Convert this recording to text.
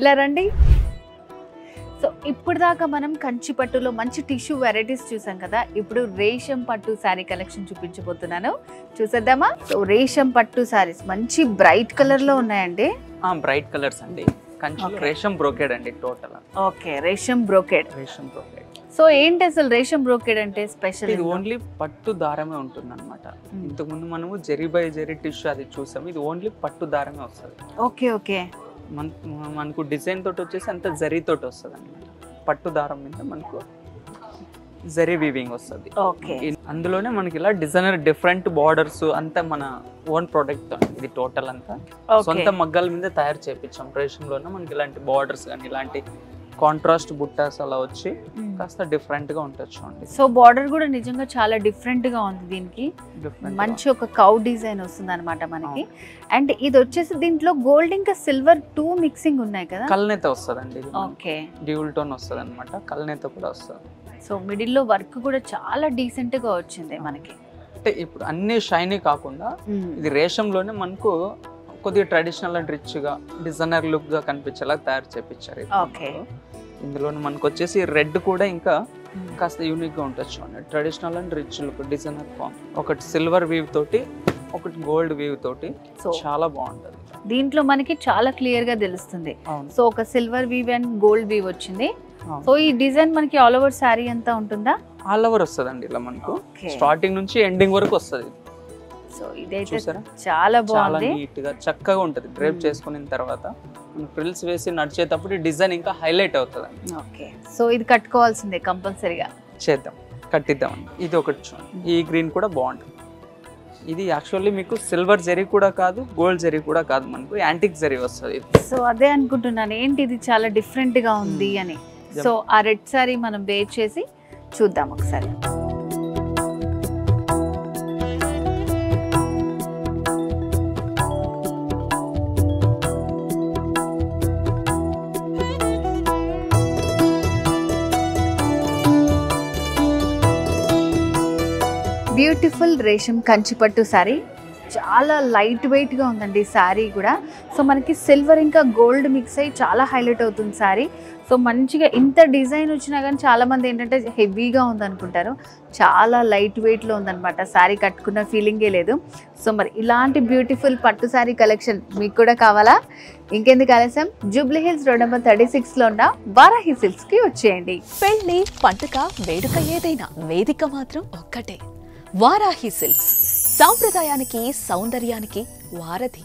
ఇలా రండి. సో ఇప్పుడు దాకా మనం కంచి పట్టులో మంచి టిష్యూ వెరైటీస్ చూసాం కదా, ఇప్పుడు రేషం పట్టు శారీ కలెక్షన్ చూపించబోతున్నాను, చూసేద్దామా? సో రేషం పట్టు శారీస్ మంచి బ్రైట్ కలర్ లో ఉన్నాయండి. బ్రైట్ కలర్స్ అండి. కంచిలో రేషం బ్రోకెడ్ అండి టోటల్. ఓకే, రేషం బ్రోకెడ్. రేషం బ్రోకెడ్. సో ఏంటి అసలు రేషం బ్రోకెడ్ అంటే స్పెషల్? ఇది ఓన్లీ పట్టు దారమే ఉంటుంది అనమాట. ఇంతకు ముందు మనము జరీ బై జరీ టిష్యూ అది చూసాము, ఇది ఓన్లీ పట్టు దారమే వస్తుంది. Okay okay. మనకు డిజైన్ తోటి వచ్చేసి అంత జరీ తోటి వస్తుంది అనమాట. పట్టు దారం మీద మనకు జరీ వీవింగ్ వస్తుంది. అందులోనే మనకి ఇలా డిజైనర్ డిఫరెంట్ బార్డర్స్ అంతా మన ఓన్ ప్రొడక్ట్. ఇది టోటల్ అంతా సొంత మగ్గాల మీద తయారు చేయించాం. రేషంలోనే మనకి ఇలాంటి బార్డర్స్ కానీ ఇలాంటి కాంట్రాస్ట్ బుట్టాస్ అలా వచ్చి కాస్త డిఫరెంట్ గా ఉంటుంది చూడండి. సో బార్డర్ కూడా నిజంగా చాలా డిఫరెంట్ గా ఉంది. దీనికి మంచి ఒక కౌ డిజైన్ వస్తుంది అనమాట మనకి. అండ్ ఇది వచ్చేసి దీంట్లో గోల్డ్ ఇంకా సిల్వర్ 2 మిక్సింగ్ ఉన్నాయి కదా. కల్నేత వస్తుందండి. ఓకే, డ్యూల్ టోన్ వస్తుంది అనమాట. కల్నేత కూడా వస్తుంది. సో మిడిల్ లో వర్క్ కూడా చాలా డీసెంట్ గా వచ్చింది మనకి. అంటే ఇప్పుడు అన్ని షైనీ కాకుండా ఇది రేషంలోనే మనకు కొద్దిగా ట్రెడిషనల్ అండ్ రిచ్ గా డిజైనర్ లుక్ గా కనిపించేలా తయారు చేపించారు. ఇందులో మనకు వచ్చేసి రెడ్ కూడా ఇంకా కాస్త యూనిక్ గా ఉంటుంది చూడండి. Traditional and rich look designer form. ఒకటి సిల్వర్ వీవ్ తోటి, ఒకటి గోల్డ్ వీవ్ తోటి, చాలా బాగుంటది. దీంట్లో మనకి చాలా క్లియర్ గా తెలుస్తుంది. సో ఒక silver weave and gold weave వచ్చింది. సో ఈ డిజైన్ మనకి ఆల్ ఓవర్ సారీ అంతా ఉంటుందా? ఆల్ ఓవర్ వస్తుందండి. ఇలా మనకు స్టార్టింగ్ నుంచి ఎండింగ్ వరకు వస్తుంది. సో ఇదైతే చాలా బాగుంది, నీట్ గా చక్కగా ఉంటది. డ్రేప్ చేసుకున్న తర్వాత ఫ్రిల్స్ వేసి నడిచేటప్పుడు డిజైన్ ఇంకా హైలైట్ అవుతుంది. ఓకే, సో ఇది కట్టుకోవాల్సిందే కంపల్సరీగా. చేద్దాం, కట్టిద్దామండి. ఇది ఒకటి చూడండి. ఈ గ్రీన్ కూడా బాగుంటుంది. ఇది యాక్చువల్లీ మీకు సిల్వర్ జరీ కూడా కాదు, గోల్డ్ జరీ కూడా కాదు, మనకు యాంటిక్ జరీ వస్తుంది. సో అదే అనుకుంటున్నాను, ఏంటి ఇది చాలా డిఫరెంట్ గా ఉంది అని. సో ఆ రెడ్ సారీ మనం వేర్ చేసి చూద్దాం ఒకసారి. బ్యూటిఫుల్ రేషం కంచిపట్టు శారీ, చాలా లైట్ వెయిట్గా ఉందండి శారీ కూడా. సో మనకి సిల్వర్ ఇంకా గోల్డ్ మిక్స్ అయ్యి చాలా హైలైట్ అవుతుంది శారీ. సో మంచిగా ఇంత డిజైన్ వచ్చినా కానీ చాలామంది ఏంటంటే హెవీగా ఉందనుకుంటారు, చాలా లైట్ వెయిట్లో ఉందన్నమాట. శారీ కట్టుకున్న ఫీలింగే లేదు. సో మరి ఇలాంటి బ్యూటిఫుల్ పట్టు శారీ కలెక్షన్ మీకు కూడా కావాలా? ఇంకెందుకు ఆలస్యం, జూబ్లీ హిల్స్ రోడ్ నెంబర్ 36లో ఉన్న వారాహి సిల్క్స్కి వచ్చేయండి. పెళ్లి, పండుగ, వేడుక ఏదైనా వేదిక మాత్రం ఒక్కటే. వారాహి సిల్క్స్, సాంప్రదాయానికి సౌందర్యానికి వారధి.